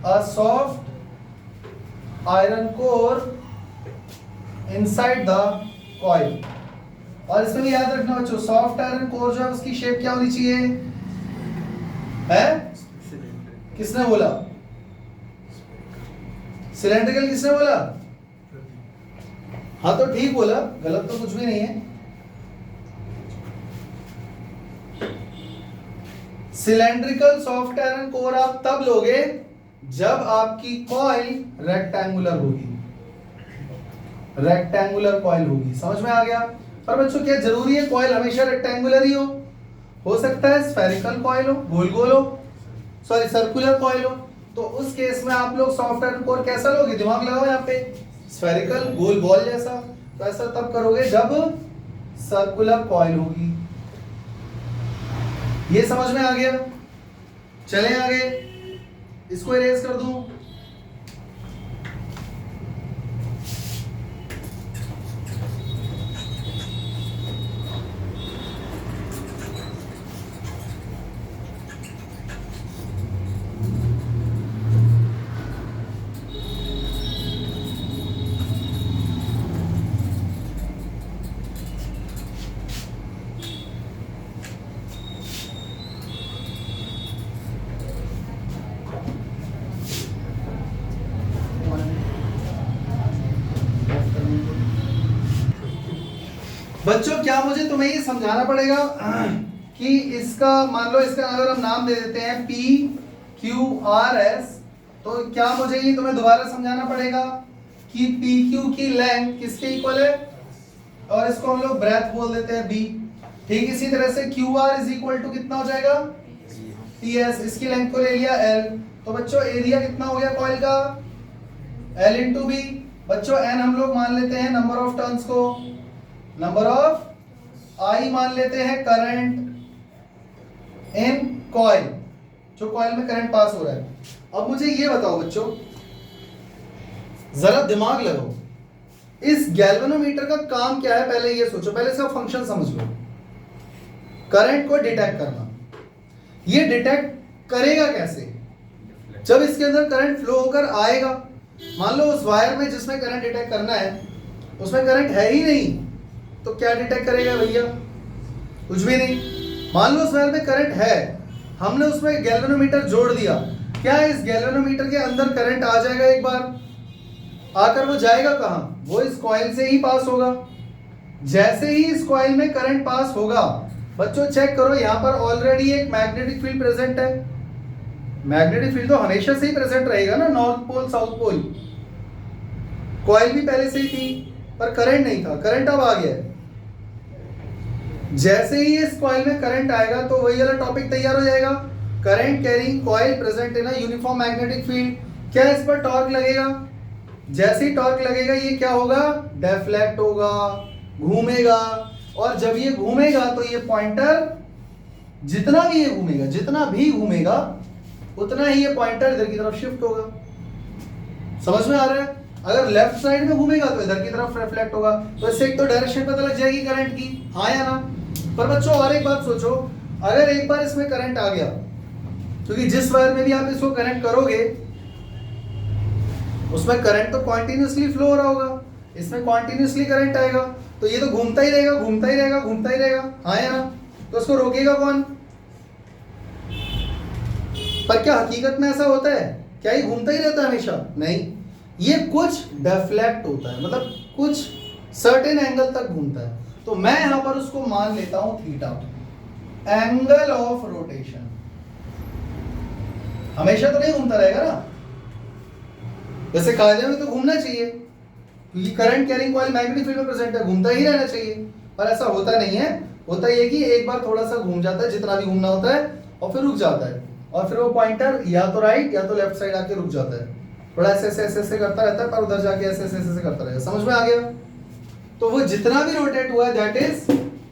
a soft iron core inside the coil। और इसमें भी याद रखना बच्चों, सॉफ्ट आयरन कोर जो है उसकी शेप क्या होनी चाहिए है? किसने बोला सिलेंड्रिकल? किसने बोला? हाँ तो ठीक बोला, गलत तो कुछ भी नहीं है। सिलेंड्रिकल सॉफ्ट आयरन कोर आप तब लोगे जब आपकी कॉइल रेक्टेंगुलर होगी, रेक्टेंगुलर कॉइल होगी। समझ में आ गया? पर बच्चों क्या जरूरी है कॉइल हमेशा रेक्टेंगुलर ही हो सकता है स्फेरिकल कॉइल हो, गोल गोल हो, सॉरी सर्कुलर कॉइल हो। तो उस केस में आप लोग सॉफ्ट आयरन कोर कैसा लोगे? दिमाग लगाओ यहाँ पे, स्फेरिकल गोल बॉल जैसा। तो ऐसा तब करोगे जब सर्कुलर कॉइल होगी। ये समझ में आ गया? चलें आगे, इसको इरेज कर दूं। बच्चों क्या मुझे तुम्हें ये समझाना पड़ेगा कि इसका मान लो इसका अगर हम नाम दे देते हैं PQRS, तो क्या मुझे ये तुम्हें दोबारा समझाना पड़ेगा कि PQ की लेंथ किसके इक्वल है? और इसको हम लोग ब्रेथ बोल देते हैं B। ठीक इसी तरह से QR इज इक्वल टू कितना हो जाएगा? PS। इसकी लेंथ को ले लिया L। तो बच्चों एरिया कितना हो गया कॉइल का? L into B। बच्चों N हम लोग मान लेते हैं नंबर ऑफ टर्न्स को, नंबर ऑफ I मान लेते हैं करंट इन कॉइल, जो कॉइल में करंट पास हो रहा है। अब मुझे ये बताओ बच्चों, जरा दिमाग लगाओ, इस गैल्वेनोमीटर का काम क्या है? पहले ये सोचो, पहले इसका फंक्शन समझ लो। करंट को डिटेक्ट करना। ये डिटेक्ट करेगा कैसे? जब इसके अंदर करंट फ्लो होकर आएगा, मान लो उस वायर में जिसमें करंट डिटेक्ट करना है उसमें करंट है ही नहीं, तो क्या डिटेक्ट करेगा भैया? कुछ भी नहीं। मान लो उस वायर में करंट है, हमने उसमें गैल्वेनोमीटर जोड़ दिया, क्या इस गैल्वेनोमीटर के अंदर करंट आ जाएगा? एक बार आकर वो जाएगा कहां? वो इस कॉइल से ही पास होगा। जैसे ही इस कॉइल में करंट पास होगा, बच्चों चेक करो यहां पर ऑलरेडी एक मैग्नेटिक फील्ड प्रेजेंट है। मैग्नेटिक फील्ड तो हमेशा से ही प्रेजेंट रहेगा ना, north pole south pole. Coil भी पहले से ही थी पर करंट नहीं था, करंट अब आ गया है। जैसे ही इस कॉइल में करंट आएगा तो वही वाला टॉपिक तैयार हो जाएगा, current carrying coil present in a uniform magnetic field. क्या इस पर टॉर्क लगेगा? जैसे ही टॉर्क लगेगा ये क्या होगा? डेफ्लेक्ट होगा, घूमेगा। और जब ये घूमेगा तो ये पॉइंटर जितना भी घूमेगा उतना ही ये पॉइंटर इधर की तरफ शिफ्ट होगा। समझ में आ रहा है? अगर लेफ्ट साइड में घूमेगा तो इधर की तरफ रिफ्लेक्ट होगा। तो इससे एक तो डायरेक्शन पता लग जाएगी करंट की, हाँ या ना? पर बच्चों और एक बात सोचो, अगर एक बार इसमें करंट आ गया, क्योंकि जिस वायर में भी आप इसको कनेक्ट करोगे उसमें करंट तो कॉन्टिन्यूसली फ्लो हो रहा होगा, इसमें कॉन्टिन्यूसली करंट आएगा, तो ये तो घूमता ही रहेगा, हाँ या ना? तो इसको रोकेगा कौन? पर क्या हकीकत में ऐसा होता है? क्या ये घूमता ही रहता है हमेशा? नहीं, ये कुछ डेफ्लेक्ट होता है, मतलब कुछ सर्टेन एंगल तक घूमता है। तो मैं यहां पर उसको मान लेता हूं थीटा, एंगल ऑफ रोटेशन। हमेशा तो नहीं घूमता रहेगा ना, वैसे कायदे में तो घूमना चाहिए क्योंकि current carrying coil magnetic field में प्रेजेंट है, घूमता ही रहना चाहिए, पर ऐसा होता नहीं है। होता ये कि एक बार थोड़ा सा घूम जाता है, जितना भी घूमना होता है, और फिर रुक जाता है, और फिर वो पॉइंटर या तो राइट या तो लेफ्ट साइड आके रुक जाता है, थोड़ा ऐसे करता रहता है, पर उधर जाके ऐसे करता रहेगा। समझ में आ गया? तो वो जितना भी रोटेट हुआ दैट इज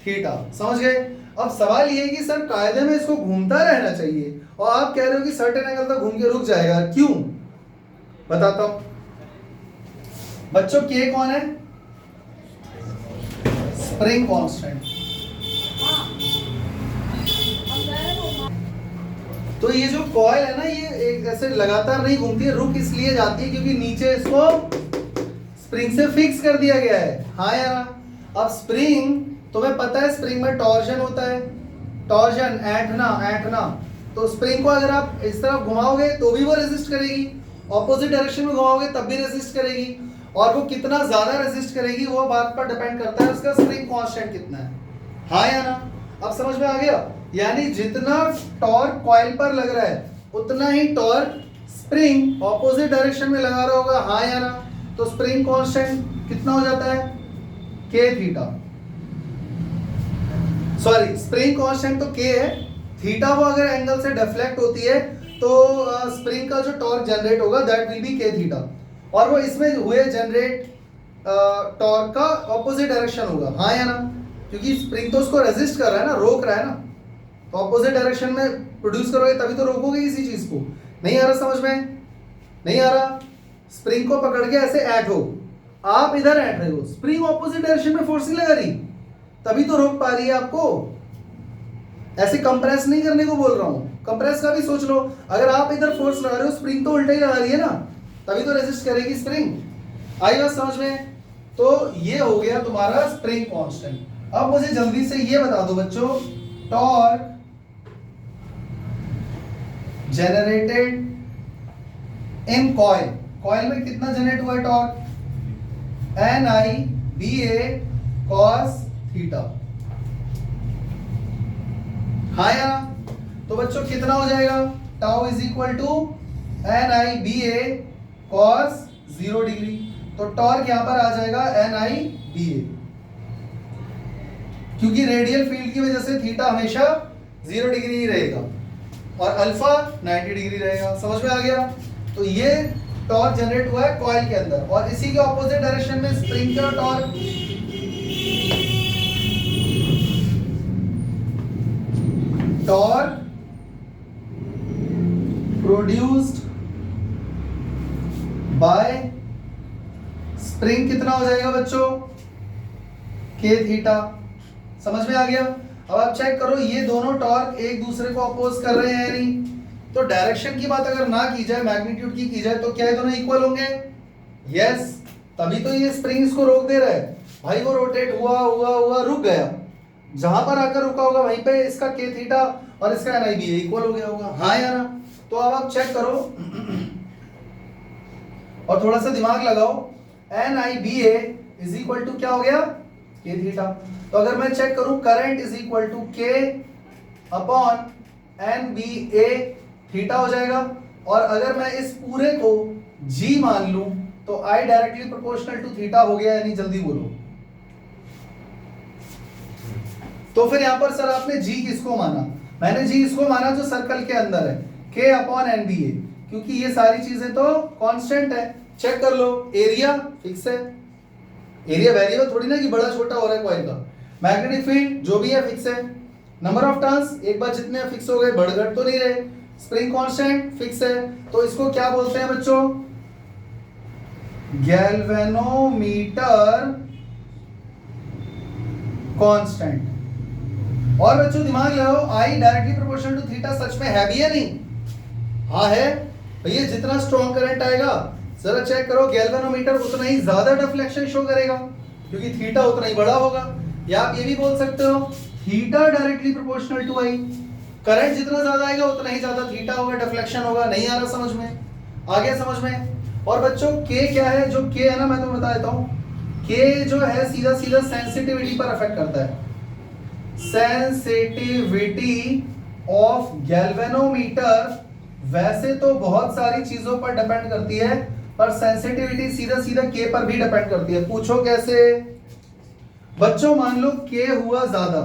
थीटा। समझ गए? अब सवाल ये है कि सर कायदे में इसको घूमता रहना चाहिए, और आप कह रहे हो कि सर्टेन एंगल तक घूम के रुक जाएगा, क्यों? बताता हूं बच्चों। के कौन है? Spring constant. तो ये जो कॉइल है ना, ये एक ऐसे लगातार नहीं घूमती है, रुक इसलिए जाती है क्योंकि नीचे इसको स्प्रिंग से फिक्स कर दिया गया है। हाँ यार, अब स्प्रिंग तुम्हें पता है, स्प्रिंग में टॉर्जन होता है, टॉर्जन, ऐंठना। तो स्प्रिंग को अगर आप इस तरफ घुमाओगे तो भी वो रेजिस्ट करेगी, ऑपोजिट डायरेक्शन में घुमाओगे तब भी रेजिस्ट करेगी, और वो कितना ज्यादा रेजिस्ट करेगी वो बात पर डिपेंड करता है उसका स्प्रिंग कांस्टेंट कितना है। हाँ या ना? अब समझ में आ गया? यानी जितना टॉर्क कॉइल पर लग रहा है उतना ही टॉर्क स्प्रिंग ऑपोजिट डायरेक्शन में लगा रहा होगा। हाँ या ना? तो स्प्रिंग कांस्टेंट कितना हो जाता है? के थीटा। सॉरी, स्प्रिंग कांस्टेंट तो के है, थीटा वो अगर एंगल से डिफ्लेक्ट होती है तो स्प्रिंग का जो टॉर्क जनरेट होगा दैट विल बी के थीटा, और वो इसमें हुए जनरेट टॉर्क का ऑपोजिट डायरेक्शन होगा। हाँ या ना? क्योंकि स्प्रिंग तो उसको रेजिस्ट कर रहा है ना, रोक रहा है ना, तो ऑपोजिट डायरेक्शन में प्रोड्यूस करोगे तभी तो रोकोगे किसी चीज को। नहीं आ रहा समझ में? नहीं आ रहा? स्प्रिंग को पकड़ के ऐसे ऐंठ हो, आप इधर ऐंठ रहे हो, स्प्रिंग ऑपोजिट डायरेक्शन में फोर्स नहीं लगा रही, तभी तो रोक पा रही है आपको। ऐसे कंप्रेस नहीं करने को बोल रहा हूं, कंप्रेस का भी सोच लो, अगर आप इधर फोर्स लगा रहे हो, स्प्रिंग तो उल्टा ही लगा रही है ना, तभी तो रेजिस्ट करेगी स्प्रिंग। आई बात समझ में? तो ये हो गया तुम्हारा स्प्रिंग कांस्टेंट। अब मुझे जल्दी से ये बता दो बच्चों, torque generated in coil, coil में कितना जनरेट हुआ है टॉर्क? NIBA cos theta. हाँ या? तो बच्चों कितना हो जाएगा? Tau is equal to NIBA cos 0 degree. तो टॉर्क यहां पर आ जाएगा NIBA, क्योंकि रेडियल फील्ड की वजह से थीटा हमेशा 0 डिग्री ही रहेगा और अल्फा 90 डिग्री रहेगा। समझ में आ गया? तो ये टॉर्क जनरेट हुआ है कॉइल के अंदर, और इसी के ऑपोजिट डायरेक्शन में स्प्रिंग का torque, torque produced by spring कितना हो जाएगा बच्चों? के थीटा। समझ में आ गया? अब आप चेक करो, ये दोनों टॉर्क एक दूसरे को अपोज कर रहे हैं या नहीं? तो डायरेक्शन की बात अगर ना की जाए, मैग्नीट्यूड की जाए, तो क्या ये दोनों इक्वल होंगे? यस, तभी तो ये स्प्रिंग इसको रोक दे रहा है। भाई वो रोटेट हुआ रुक गया, जहां पर आकर रुका होगा वहीं पे इसका के थीटा और इसका NIBA इक्वल हो गया होगा। हाँ या ना? तो अब आप चेक करो और थोड़ा सा दिमाग लगाओ, NIBA इज इक्वल टू क्या हो गया? के थीटा। तो अगर मैं चेक करूं, करंट इज इक्वल टू के अपॉन NBA थीटा हो जाएगा, और अगर मैं इस पूरे को G मान लूं तो I directly proportional to theta हो गया, यानी जल्दी बोलो। तो फिर यहां पर सर आपने G किसको माना? मैंने G इसको माना जो सर्कल के अंदर है, K अपॉन NBA, क्योंकि ये सारी चीजें तो कांस्टेंट है। चेक कर लो, एरिया फिक्स है, एरिया वेरिएबल थोड़ी ना कि बड़ा छोटा हो रहा है कॉइल का। मैग्नेटिक फील्ड जो भी है फिक्स है, नंबर ऑफ टर्न्स एक बार जितने फिक्स हो गए, बढ़ घट तो नहीं रहे, स्प्रिंग कांस्टेंट फिक्स है। तो इसको क्या बोलते हैं बच्चों? Galvanometer constant. और बच्चों दिमाग लगाओ, I directly proportional to theta सच में है भी या नहीं? हाँ है भैया, जितना स्ट्रॉन्ग करंट आएगा, जरा चेक करो, गैल्वेनोमीटर उतना ही ज्यादा डिफ्लेक्शन शो करेगा क्योंकि थीटा उतना ही बड़ा होगा। या आप ये भी बोल सकते हो theta directly proportional to I, current जितना ज्यादा आएगा उतना ही ज्यादा थीटा होगा, डिफ्लेक्शन होगा। नहीं आ रहा समझ में? आ गया समझ में? और बच्चों के क्या है, जो के है ना मैं तुम्हें बता देता हूं, के जो है सीधा सीधा सेंसिटिविटी पर अफेक्ट करता है। सेंसिटिविटी ऑफ गैल्वेनोमीटर वैसे तो बहुत सारी चीजों पर डिपेंड करती है, पर सेंसिटिविटी सीधा सीधा के पर भी डिपेंड करती है। पूछो कैसे? बच्चों मान लो के हुआ ज्यादा,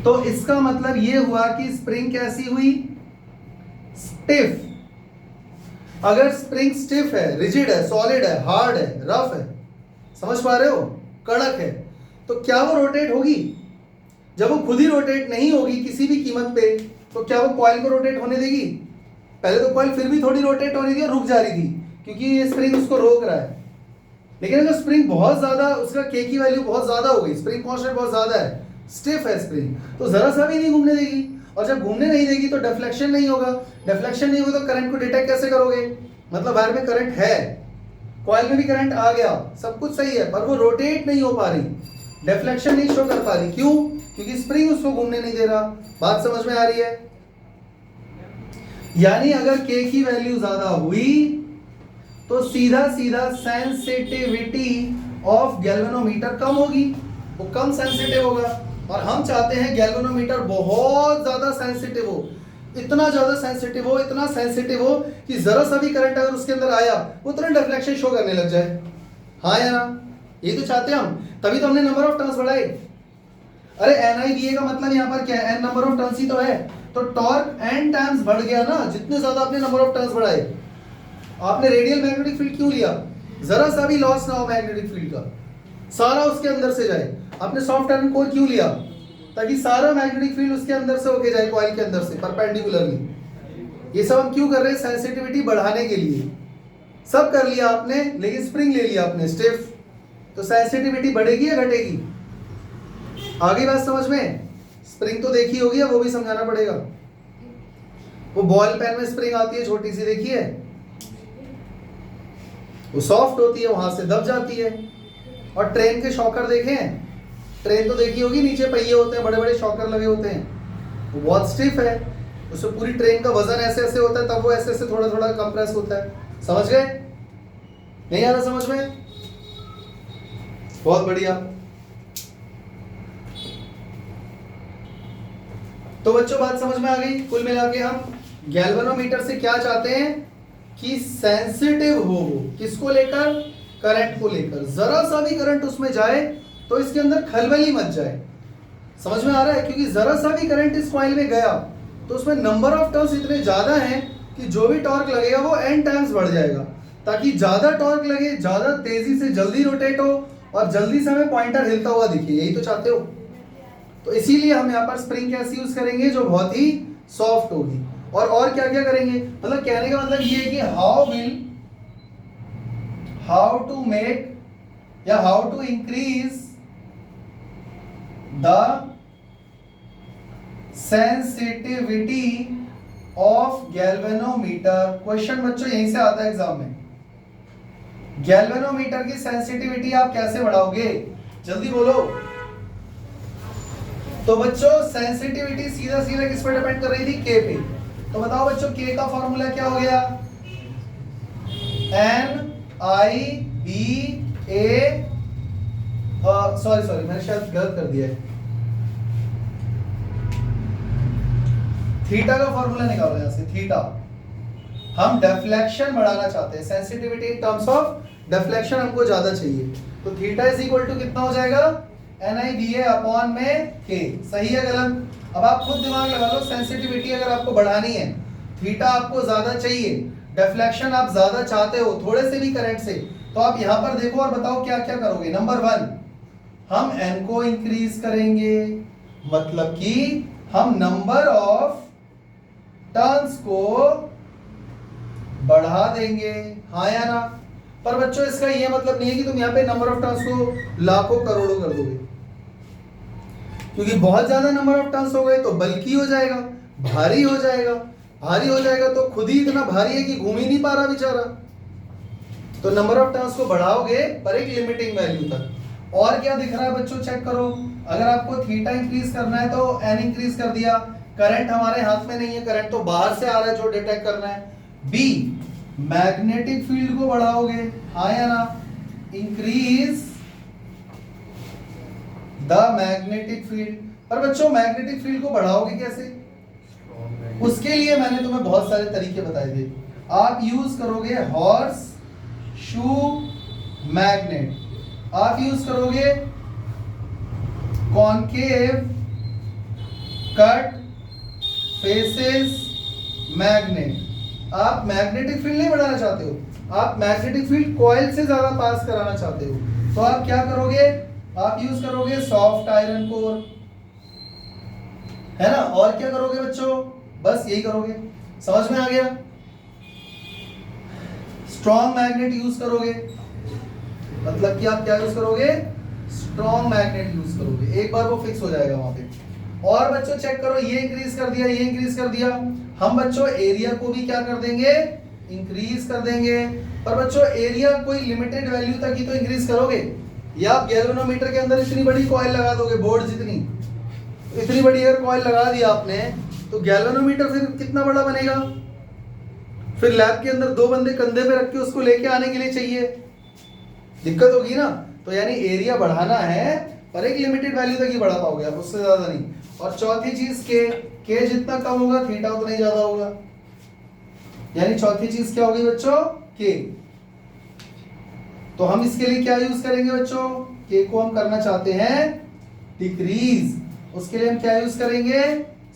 तो इसका मतलब ये हुआ कि स्प्रिंग कैसी हुई? स्टिफ। अगर स्प्रिंग स्टिफ है, रिजिड है, सॉलिड है, हार्ड है, रफ है, समझ पा रहे हो, कड़क है, तो क्या वो रोटेट होगी? जब वो खुद ही रोटेट नहीं होगी किसी भी कीमत पे, तो क्या वो कॉइल को रोटेट होने देगी? पहले तो कॉइल फिर भी थोड़ी रोटेट हो रही थी और रुक जा रही थी क्योंकि ये स्प्रिंग उसको रोक रहा है। लेकिन अगर स्प्रिंग बहुत ज्यादा, उसका के की वैल्यू बहुत ज्यादा हो गई, स्प्रिंग कांस्टेंट बहुत ज्यादा है, स्टिफ है स्प्रिंग, तो जरा सा भी नहीं घूमने देगी। और जब घूमने नहीं देगी तो डिफ्लेक्शन नहीं होगा। डिफ्लेक्शन नहीं होगा तो करंट को डिटेक्ट कैसे करोगे? मतलब वायर में करंट है, कॉइल में भी करंट आ गया, सब कुछ सही है, पर वो रोटेट नहीं हो पा रही, डिफ्लेक्शन नहीं शो कर पा रही। क्यों? क्योंकि स्प्रिंग उसको घूमने नहीं दे रहा। बात समझ में आ रही है? यानी अगर के की वैल्यू ज्यादा हुई तो सीधा सीधा सेंसिटिविटी ऑफ गैल्वेनोमीटर कम होगी, वो कम सेंसिटिव होगा। और हम चाहते हैं गैल्वेनोमीटर बहुत ज्यादा सेंसिटिव हो, इतना ज्यादा सेंसिटिव हो, इतना सेंसिटिव हो कि जरा सा भी करंट अगर उसके अंदर आया वो तुरंत डिफ्लेक्शन शो करने लग जाए। हाँ या ना? ये तो चाहते हैं हम, तभी तो हमने नंबर ऑफ टर्न्स बढ़ाए। अरे NIDA का मतलब यहाँ पर क्या है? n नंबर ऑफ टर्न्स ही तो है, तो टॉर्क n टाइम्स बढ़ गया ना, जितने ज्यादा आपने नंबर ऑफ टर्न्स बढ़ाए। आपने रेडियल मैग्नेटिक फील्ड क्यों लिया? जरा सा भी लॉस ना हो मैग्नेटिक फील्ड का, सारा उसके अंदर से जाए। आपने सॉफ्ट आयरन कोर क्यों लिया? ताकि सारा मैग्नेटिक फील्ड उसके अंदर से होके जाए, कॉइल के अंदर से परपेंडिकुलरली। ये सब हम क्यों कर रहे हैं? सेंसिटिविटी बढ़ाने के लिए। सब कर लिया आपने, लेकिन स्प्रिंग ले लिया आपने स्टिफ, तो सेंसिटिविटी बढ़ेगी या घटेगी? आगे बात समझ में? स्प्रिंग तो देखी होगी, वो भी समझाना पड़ेगा। वो बॉल पेन में स्प्रिंग आती है छोटी सी, देखी है? वो सॉफ्ट होती है, वहां से दब जाती है। और ट्रेन के शॉकर देखे हैं? ट्रेन तो देखी होगी, नीचे पहिए होते हैं, बड़े बड़े शॉकर लगे होते हैं, वो बहुत स्टिफ है, उसमें पूरी ट्रेन का वजन ऐसे ऐसे होता है, तब वो ऐसे ऐसे थोड़ा थोड़ा कंप्रेस होता है। समझ गए? नहीं आ रहा समझ में? बहुत बढ़िया। तो बच्चों बात समझ में आ गई? कुल मिला के हम गैल्वेनोमीटर से क्या चाहते हैं कि सेंसिटिव हो। किसको लेकर? करंट को लेकर। जरा सा भी करंट उसमें जाए तो इसके अंदर खलबली मच जाए। समझ में आ रहा है? क्योंकि जरा सा भी करंट इस कॉइल में गया तो उसमें नंबर ऑफ टर्न्स इतने ज्यादा हैं कि जो भी टॉर्क लगेगा वो n टाइम्स बढ़ जाएगा, ताकि ज्यादा टॉर्क लगे, ज्यादा तेजी से जल्दी रोटेट हो और जल्दी से हमें पॉइंटर हिलता हुआ दिखे। यही तो चाहते हो। तो इसीलिए हम यहाँ पर स्प्रिंग कैसी यूज करेंगे? जो बहुत ही सॉफ्ट होगी। और क्या क्या करेंगे? मतलब कहने का मतलब ये है कि हाउ टू मेक या how to increase the sensitivity of galvanometer. Question बच्चों यहीं से आता है एग्जाम में। गैल्वेनोमीटर की सेंसिटिविटी आप कैसे बढ़ाओगे? जल्दी बोलो। तो बच्चों सेंसिटिविटी सीधा सीधा किस पर डिपेंड कर रही थी? के पे। तो बताओ बच्चों के का फॉर्मूला क्या हो गया? NIBA, सॉरी मैंने शायद गलत कर दिया है। थीटा का फॉर्मूला निकालो यहां से। थीटा, हम डिफ्लेक्शन बढ़ाना चाहते हैं, sensitivity in terms of deflection हमको ज्यादा चाहिए। तो थीटा इज इक्वल टू कितना हो जाएगा? NIBA अपॉन में K। सही है गलत? अब आप खुद दिमाग लगा लो। सेंसिटिविटी अगर आपको बढ़ानी है, थीटा आपको ज्यादा चाहिए, डिफ्लेक्शन आप ज्यादा चाहते हो थोड़े से भी करंट से, तो आप यहां पर देखो और बताओ क्या क्या करोगे। नंबर 1, हम n को इंक्रीज करेंगे, मतलब कि हम नंबर ऑफ टर्न्स को बढ़ा देंगे। हाँ या ना? पर बच्चों इसका ये मतलब नहीं है कि तुम यहाँ पे नंबर ऑफ टर्न्स को लाखों करोड़ों कर दोगे, क्योंकि बहुत ज्यादा नंबर ऑफ टर्न्स हो गए तो बल्कि हो जाएगा, भारी हो जाएगा। भारी हो जाएगा तो खुद ही इतना भारी है कि घूम ही नहीं पा रहा बेचारा। तो नंबर ऑफ टर्न्स को बढ़ाओगे पर एक लिमिटिंग वैल्यू तक। और क्या दिख रहा है बच्चों, चेक करो। अगर आपको थीटा इंक्रीज करना है तो एन इंक्रीज कर दिया। करंट हमारे हाथ में नहीं है, करंट तो बाहर से आ रहा है जो डिटेक्ट करना है। बी, मैग्नेटिक फील्ड को बढ़ाओगे, हाँ या ना, इंक्रीज द मैग्नेटिक फील्ड। पर बच्चों मैग्नेटिक फील्ड को बढ़ाओगे कैसे? उसके लिए मैंने तुम्हें बहुत सारे तरीके बताए थे। आप यूज करोगे हॉर्स शू मैग्नेट, आप यूज करोगे कॉनकेव कट फेसेस मैग्नेट। आप मैग्नेटिक फील्ड नहीं बढ़ाना चाहते हो, आप मैग्नेटिक फील्ड कॉइल से ज्यादा पास कराना चाहते हो, तो आप क्या करोगे, आप यूज करोगे सॉफ्ट आयरन कोर, है ना। और क्या करोगे बच्चों, बस यही करोगे। समझ में आ गया? स्ट्रॉन्ग मैग्नेट यूज करोगे, मतलब कि आप क्या यूज करोगे, स्ट्रॉन्ग मैग्नेट यूज करोगे, एक बार वो फिक्स हो जाएगा वहां पे। और बच्चों चेक करो, ये इंक्रीज कर दिया, ये इंक्रीज कर दिया, हम बच्चों एरिया को भी क्या कर देंगे, इंक्रीज कर देंगे। पर बच्चों एरिया कोई लिमिटेड वैल्यू तक ही तो इंक्रीज करोगे, या आप गैल्वेनोमीटर के अंदर इतनी बड़ी कॉइल लगा दोगे, बोर्ड जितनी, इतनी बड़ी अगर कॉइल लगा दिया आपने तो गैल्वेनोमीटर फिर कितना बड़ा बनेगा, फिर लैब के अंदर 2 बंदे कंधे पे रख के उसको लेके आने के लिए चाहिए, दिक्कत होगी ना। तो यानी एरिया बढ़ाना है पर एक लिमिटेड वैल्यू तक ही बढ़ा पाओगे आप, उससे ज्यादा नहीं। और चौथी चीज के जितना कम होगा थीटा उतना ही ज्यादा होगा, यानी चौथी चीज क्या होगी बच्चों, के। तो हम इसके लिए क्या यूज करेंगे बच्चों, के को हम करना चाहते हैं डिक्रीज, उसके लिए हम क्या यूज करेंगे,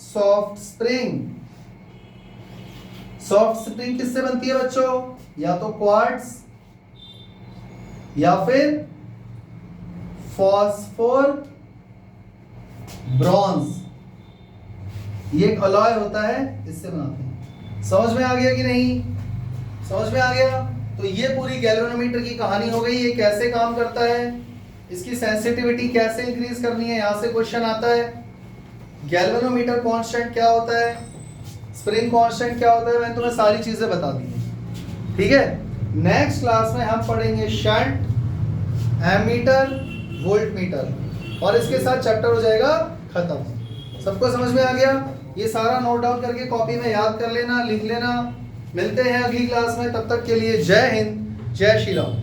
सॉफ्ट स्प्रिंग। सॉफ्ट स्प्रिंग किससे बनती है बच्चों, या तो क्वार्ट्ज या फिर फॉस्फोर ब्रॉन्ज, ये एक अलॉय होता है, इससे बनाते हैं। समझ में आ गया कि नहीं, समझ में आ गया? तो ये पूरी गैल्वेनोमीटर की कहानी हो गई, ये कैसे काम करता है, इसकी सेंसिटिविटी कैसे इंक्रीज करनी है, यहां से क्वेश्चन आता है। गैल्वेनोमीटर कांस्टेंट क्या होता है, स्प्रिंग कांस्टेंट क्या होता है, मैंने तुम्हें सारी चीजें बता दी हैं, ठीक है। नेक्स्ट क्लास में हम पढ़ेंगे शंट, एमीटर, वोल्ट मीटर, और इसके साथ चैप्टर हो जाएगा खत्म। सबको समझ में आ गया? ये सारा नोट डाउन करके कॉपी में याद कर लेना, लिख लेना। मिलते हैं अगली क्लास में, तब तक के लिए जय हिंद, जय श्री राम।